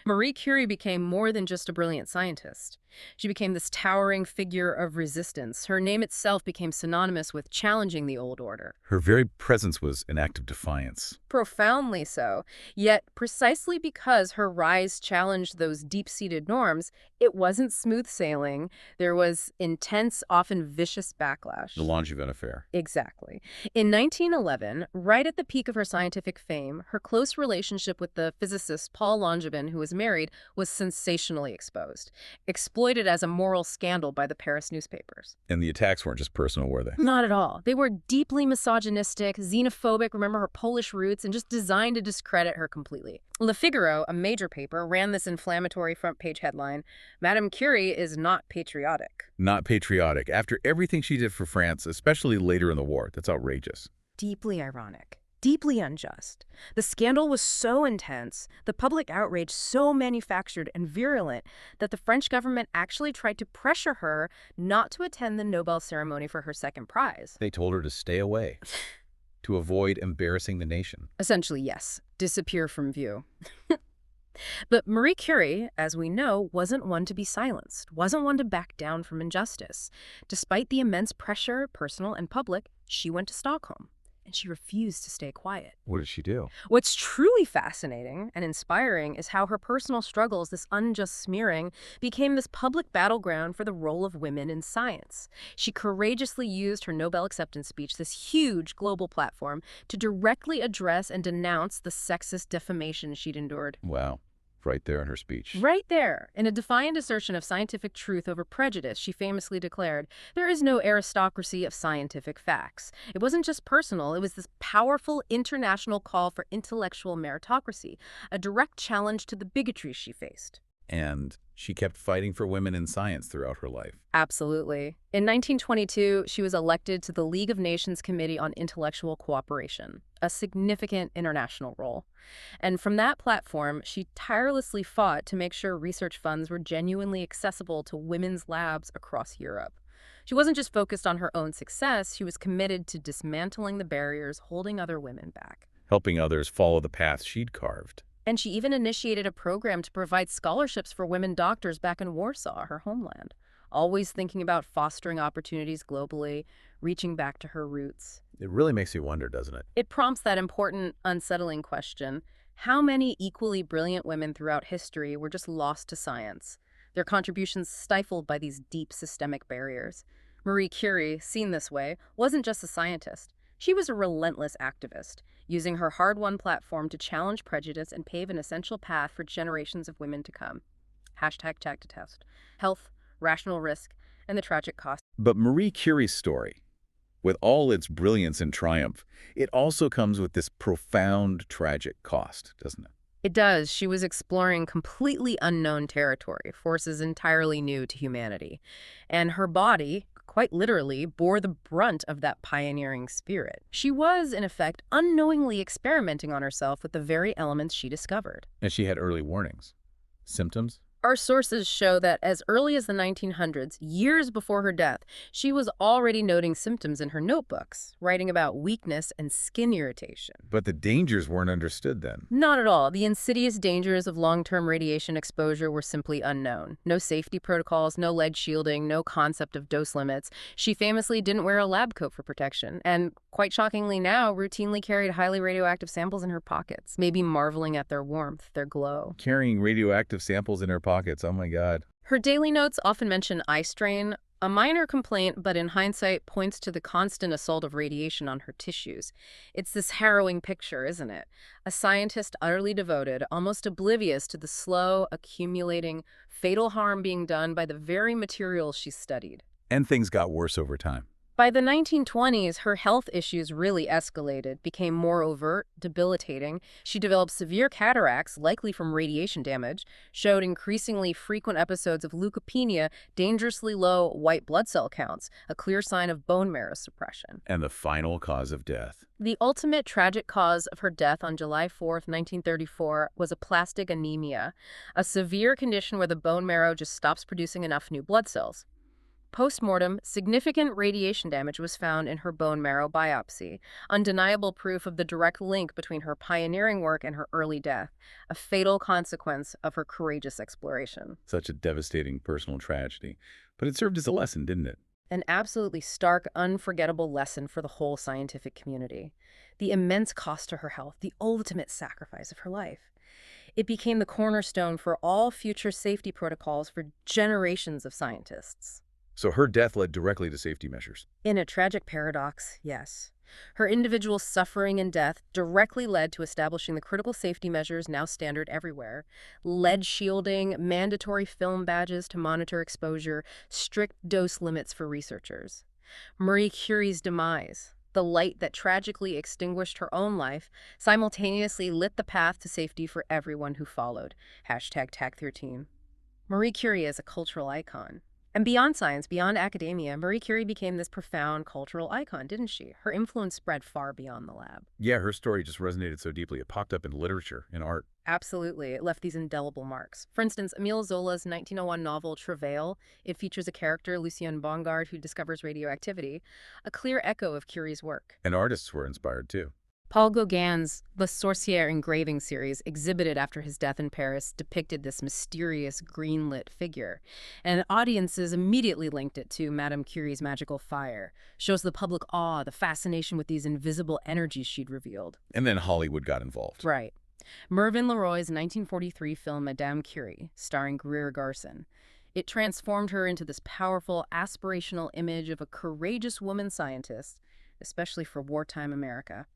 Marie Curie became more than just a brilliant scientist. She became this towering figure of resistance. Her name itself became synonymous with challenging the old order. Her very presence was an act of defiance. Profoundly so. Yet, precisely because her rise challenged those deep-seated norms, it wasn't smooth sailing. There was intense, often vicious backlash. The Langevin affair. Exactly. In 1911, right at the peak of her scientific fame, her close relationship with the physicist Paul Langevin, who was married, was sensationally exposed, exploited as a moral scandal by the Paris newspapers. And the attacks weren't just personal, were they? Not at all. They were deeply misogynistic, xenophobic, remember her Polish roots, and just designed to discredit her completely. Le Figaro, a major paper, ran this inflammatory front-page headline, "Madame Curie is not patriotic." Not patriotic. After everything she did for France, especially later in the war, that's outrageous. Deeply ironic. Deeply unjust. The scandal was so intense, the public outrage so manufactured and virulent, that the French government actually tried to pressure her not to attend the Nobel ceremony for her second prize. They told her to stay away, to avoid embarrassing the nation. Essentially, yes. Disappear from view. But Marie Curie, as we know, wasn't one to be silenced, wasn't one to back down from injustice. Despite the immense pressure, personal and public, she went to Stockholm, and she refused to stay quiet. What did she do? What's truly fascinating and inspiring is how her personal struggles, this unjust smearing, became this public battleground for the role of women in science. She courageously used her Nobel acceptance speech, this huge global platform, to directly address and denounce the sexist defamation she'd endured. Wow. Right there in her speech. Right there, in a defiant assertion of scientific truth over prejudice, she famously declared, "There is no aristocracy of scientific facts." It wasn't just personal, it was this powerful international call for intellectual meritocracy, a direct challenge to the bigotry she faced. And she kept fighting for women in science throughout her life. Absolutely. In 1922, she was elected to the League of Nations Committee on Intellectual Cooperation, a significant international role. And from that platform, she tirelessly fought to make sure research funds were genuinely accessible to women's labs across Europe. She wasn't just focused on her own success, she was committed to dismantling the barriers holding other women back. Helping others follow the path she'd carved. And she even initiated a program to provide scholarships for women doctors back in Warsaw, her homeland, always thinking about fostering opportunities globally, reaching back to her roots. It really makes you wonder, doesn't it? It prompts that important, unsettling question: how many equally brilliant women throughout history were just lost to science, their contributions stifled by these deep systemic barriers? Marie Curie, seen this way, wasn't just a scientist. She was a relentless activist, using her hard-won platform to challenge prejudice and pave an essential path for generations of women to come. Hashtag tag to test. Health, rational risk, and the tragic cost. But Marie Curie's story, with all its brilliance and triumph, it also comes with this profound tragic cost, doesn't it? It does. She was exploring completely unknown territory, forces entirely new to humanity. And her body, quite literally, bore the brunt of that pioneering spirit. She was, in effect, unknowingly experimenting on herself with the very elements she discovered. And she had early warnings. Symptoms? Our sources show that as early as the 1900s, years before her death, she was already noting symptoms in her notebooks, writing about weakness and skin irritation. But the dangers weren't understood then. Not at all. The insidious dangers of long-term radiation exposure were simply unknown. No safety protocols, no lead shielding, no concept of dose limits. She famously didn't wear a lab coat for protection, and quite shockingly now, routinely carried highly radioactive samples in her pockets, maybe marveling at their warmth, their glow. Carrying radioactive samples in her pockets, oh my God. Her daily notes often mention eye strain, a minor complaint, but in hindsight points to the constant assault of radiation on her tissues. It's this harrowing picture, isn't it? A scientist utterly devoted, almost oblivious to the slow, accumulating, fatal harm being done by the very materials she studied. And things got worse over time. By the 1920s, her health issues really escalated, became more overt, debilitating. She developed severe cataracts, likely from radiation damage, showed increasingly frequent episodes of leukopenia, dangerously low white blood cell counts, a clear sign of bone marrow suppression. And the final cause of death. The ultimate tragic cause of her death on July 4, 1934, was aplastic anemia, a severe condition where the bone marrow just stops producing enough new blood cells. Post-mortem, significant radiation damage was found in her bone marrow biopsy, undeniable proof of the direct link between her pioneering work and her early death, a fatal consequence of her courageous exploration. Such a devastating personal tragedy. But it served as a lesson, didn't it? An absolutely stark, unforgettable lesson for the whole scientific community. The immense cost to her health, the ultimate sacrifice of her life. It became the cornerstone for all future safety protocols for generations of scientists. So her death led directly to safety measures. In a tragic paradox, yes. Her individual suffering and death directly led to establishing the critical safety measures now standard everywhere. Lead shielding, mandatory film badges to monitor exposure, strict dose limits for researchers. Marie Curie's demise, the light that tragically extinguished her own life, simultaneously lit the path to safety for everyone who followed. Hashtag Tag13. Marie Curie is a cultural icon. And beyond science, beyond academia, Marie Curie became this profound cultural icon, didn't she? Her influence spread far beyond the lab. Yeah, her story just resonated so deeply. It popped up in literature, in art. Absolutely. It left these indelible marks. For instance, Émile Zola's 1901 novel Travail, it features a character, Lucien Bongard, who discovers radioactivity, a clear echo of Curie's work. And artists were inspired too. Paul Gauguin's Le Sorcière engraving series, exhibited after his death in Paris, depicted this mysterious green-lit figure, and audiences immediately linked it to Madame Curie's magical fire. Shows the public awe, the fascination with these invisible energies she'd revealed. And then Hollywood got involved. Right. Mervyn LeRoy's 1943 film Madame Curie, starring Greer Garson. It transformed her into this powerful, aspirational image of a courageous woman scientist, especially for wartime America.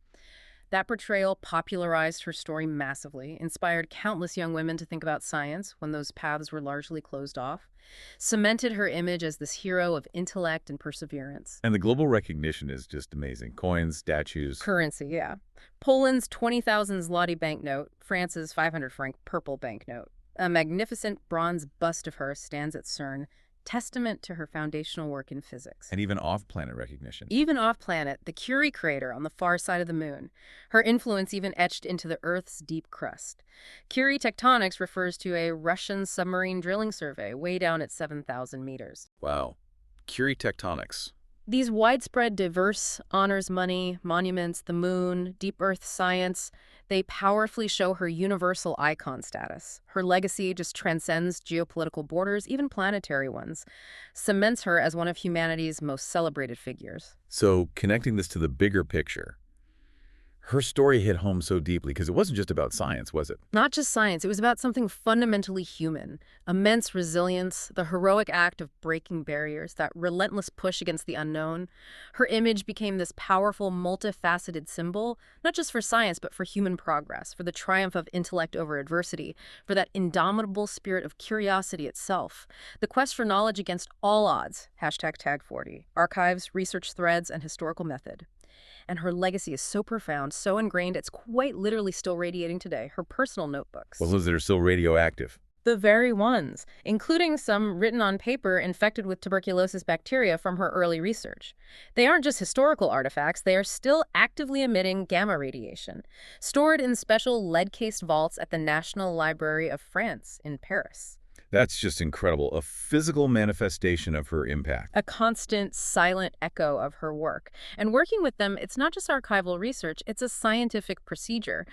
That portrayal popularized her story massively, inspired countless young women to think about science when those paths were largely closed off, cemented her image as this hero of intellect and perseverance. And the global recognition is just amazing. Coins, statues. Currency, yeah. Poland's 20,000 zloty banknote, France's 500 franc purple banknote. A magnificent bronze bust of her stands at CERN, testament to her foundational work in physics. And even off-planet recognition. Even off-planet, the Curie crater on the far side of the moon. Her influence even etched into the Earth's deep crust. Curie tectonics refers to a Russian submarine drilling survey way down at 7,000 meters. Wow. Curie tectonics. These widespread, diverse honors money, monuments, the moon, deep earth science, they powerfully show her universal icon status. Her legacy just transcends geopolitical borders, even planetary ones, cements her as one of humanity's most celebrated figures. So connecting this to the bigger picture, her story hit home so deeply because it wasn't just about science, was it? Not just science, it was about something fundamentally human. Immense resilience, the heroic act of breaking barriers, that relentless push against the unknown. Her image became this powerful, multifaceted symbol, not just for science, but for human progress, for the triumph of intellect over adversity, for that indomitable spirit of curiosity itself. The quest for knowledge against all odds, hashtag tag 40, archives, research threads, and historical method. And her legacy is so profound, so ingrained, it's quite literally still radiating today. Her personal notebooks. Well, those that are still radioactive. The very ones, including some written on paper infected with tuberculosis bacteria from her early research. They aren't just historical artifacts, they are still actively emitting gamma radiation, stored in special lead-cased vaults at the National Library of France in Paris. That's just incredible. A physical manifestation of her impact. A constant, silent echo of her work. And working with them, it's not just archival research, it's a scientific procedure.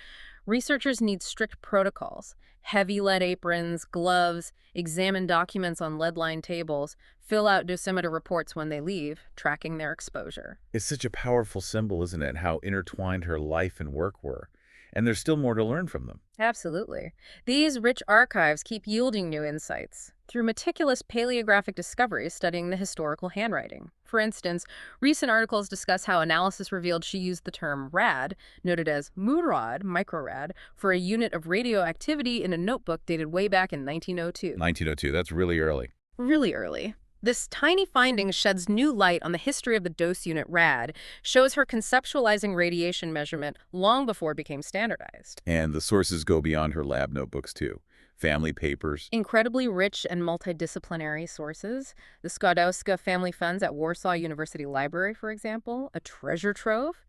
Researchers need strict protocols, heavy lead aprons, gloves, examine documents on lead-lined tables, fill out dosimeter reports when they leave, tracking their exposure. It's such a powerful symbol, isn't it, how intertwined her life and work were. And there's still more to learn from them. Absolutely. These rich archives keep yielding new insights through meticulous paleographic discoveries studying the historical handwriting. For instance, recent articles discuss how analysis revealed she used the term rad, noted as murad, microrad, for a unit of radioactivity in a notebook dated way back in 1902. 1902, that's really early. Really early. This tiny finding sheds new light on the history of the dose unit rad, shows her conceptualizing radiation measurement long before it became standardized. And the sources go beyond her lab notebooks, too. Family papers. Incredibly rich and multidisciplinary sources. The Skłodowska family funds at Warsaw University Library, for example, a treasure trove.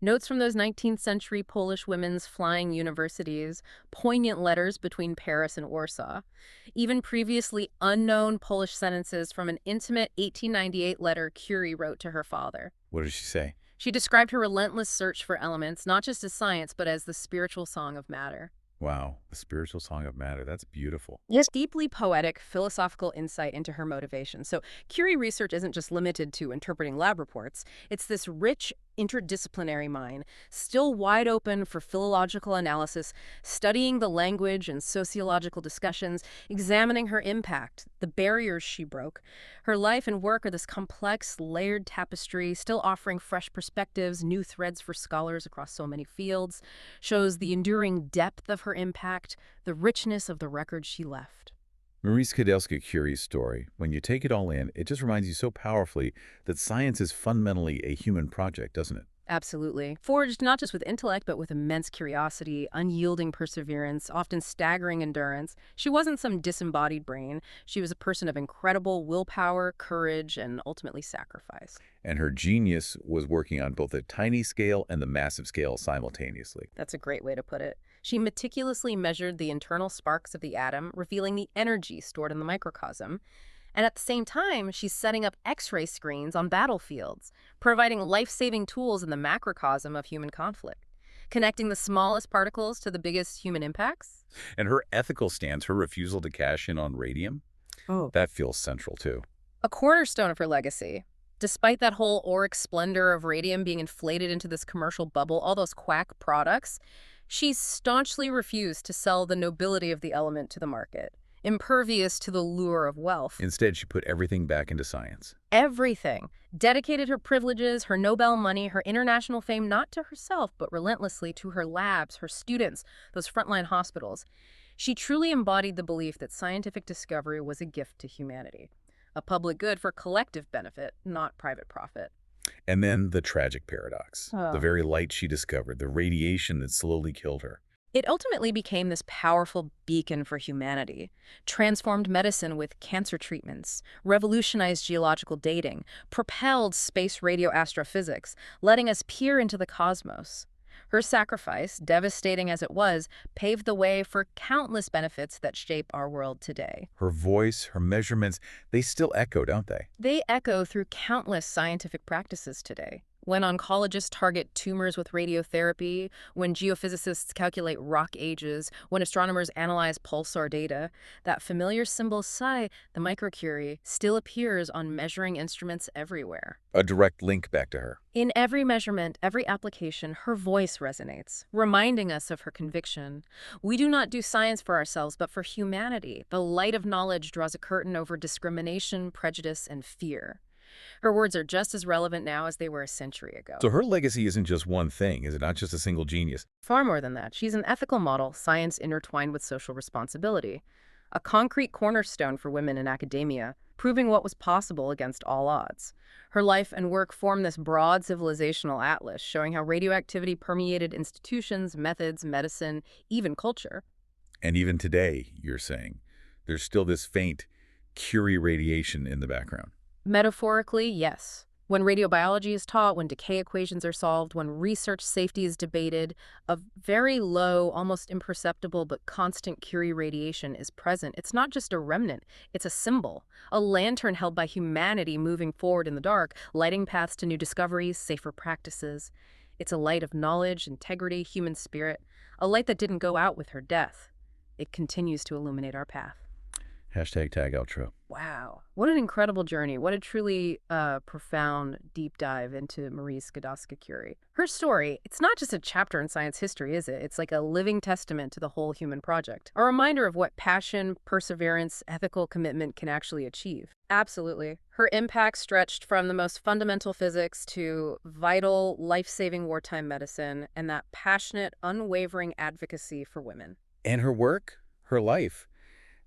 Notes from those 19th century Polish women's flying universities, poignant letters between Paris and Warsaw, even previously unknown Polish sentences from an intimate 1898 letter Curie wrote to her father. What did she say? She described her relentless search for elements, not just as science, but as the spiritual song of matter. Wow, the spiritual song of matter. That's beautiful. Yes. Deeply poetic, philosophical insight into her motivation. So Curie research isn't just limited to interpreting lab reports. It's this rich, interdisciplinary mind, still wide open for philological analysis, studying the language and sociological discussions, examining her impact, the barriers she broke. Her life and work are this complex, layered tapestry, still offering fresh perspectives, new threads for scholars across so many fields, shows the enduring depth of her impact, the richness of the record she left. Marie Skłodowska-Curie's story, when you take it all in, it just reminds you so powerfully that science is fundamentally a human project, doesn't it? Absolutely. Forged not just with intellect, but with immense curiosity, unyielding perseverance, often staggering endurance. She wasn't some disembodied brain. She was a person of incredible willpower, courage, and ultimately sacrifice. And her genius was working on both the tiny scale and the massive scale simultaneously. That's a great way to put it. She meticulously measured the internal sparks of the atom, revealing the energy stored in the microcosm. And at the same time, she's setting up X-ray screens on battlefields, providing life-saving tools in the macrocosm of human conflict. connecting the smallest particles to the biggest human impacts. And her ethical stance, her refusal to cash in on radium, Oh. that feels central too. A cornerstone of her legacy. Despite that whole auric splendor of radium being inflated into this commercial bubble, all those quack products, she staunchly refused to sell the nobility of the element to the market, impervious to the lure of wealth. Instead, she put everything back into science. Everything. Dedicated her privileges, her Nobel money, her international fame, not to herself, but relentlessly to her labs, her students, those frontline hospitals. She truly embodied the belief that scientific discovery was a gift to humanity, a public good for collective benefit, not private profit. And then the tragic paradox. The Oh. very light she discovered, the radiation that slowly killed her. It ultimately became this powerful beacon for humanity, transformed medicine with cancer treatments, revolutionized geological dating, propelled space radioastrophysics, letting us peer into the cosmos. Her sacrifice, devastating as it was, paved the way for countless benefits that shape our world today. Her voice, her measurements, they still echo, don't they? They echo through countless scientific practices today. When oncologists target tumors with radiotherapy, when geophysicists calculate rock ages, when astronomers analyze pulsar data, that familiar symbol psi, the microcurie, still appears on measuring instruments everywhere. A direct link back to her. In every measurement, every application, her voice resonates, reminding us of her conviction. We do not do science for ourselves, but for humanity. The light of knowledge draws a curtain over discrimination, prejudice, and fear. Her words are just as relevant now as they were a century ago. So her legacy isn't just one thing, is it? Not just a single genius. Far more than that, she's an ethical model, science intertwined with social responsibility. A concrete cornerstone for women in academia, proving what was possible against all odds. Her life and work form this broad civilizational atlas, showing how radioactivity permeated institutions, methods, medicine, even culture. And even today, you're saying, there's still this faint Curie radiation in the background. Metaphorically, yes. When radiobiology is taught, when decay equations are solved, when research safety is debated, a very low, almost imperceptible but constant Curie radiation is present. It's not just a remnant, it's a symbol, a lantern held by humanity moving forward in the dark, lighting paths to new discoveries, safer practices. It's a light of knowledge, integrity, human spirit, a light that didn't go out with her death. It continues to illuminate our path. Hashtag tag outro. Wow. What an incredible journey. What a truly profound deep dive into Marie Skłodowska-Curie. Her story, it's not just a chapter in science history, is it? It's like a living testament to the whole human project. A reminder of what passion, perseverance, ethical commitment can actually achieve. Absolutely. Her impact stretched from the most fundamental physics to vital, life-saving wartime medicine and that passionate, unwavering advocacy for women. And her work, her life,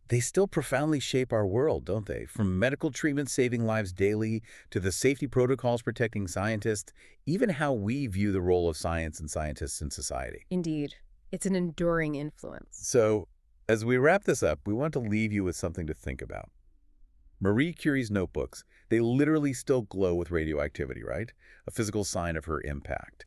they still profoundly shape our world, don't they? From medical treatments saving lives daily to the safety protocols protecting scientists, even how we view the role of science and scientists in society. Indeed. It's an enduring influence. So, as we wrap this up, we want to leave you with something to think about. Marie Curie's notebooks, they literally still glow with radioactivity, right? A physical sign of her impact.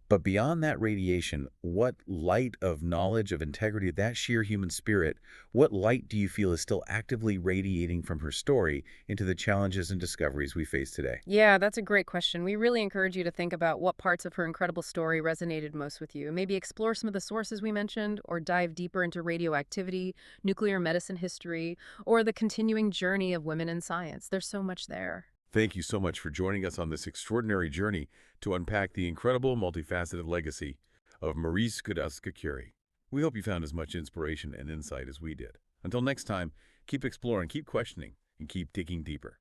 But beyond that radiation, what light of knowledge, of integrity, that sheer human spirit, what light do you feel is still actively radiating from her story into the challenges and discoveries we face today? Yeah, that's a great question. We really encourage you to think about what parts of her incredible story resonated most with you. Maybe explore some of the sources we mentioned, or dive deeper into radioactivity, nuclear medicine history, or the continuing journey of women in science. There's so much there. Thank you so much for joining us on this extraordinary journey to unpack the incredible, multifaceted legacy of Marie Skłodowska-Curie. We hope you found as much inspiration and insight as we did. Until next time, keep exploring, keep questioning, and keep digging deeper.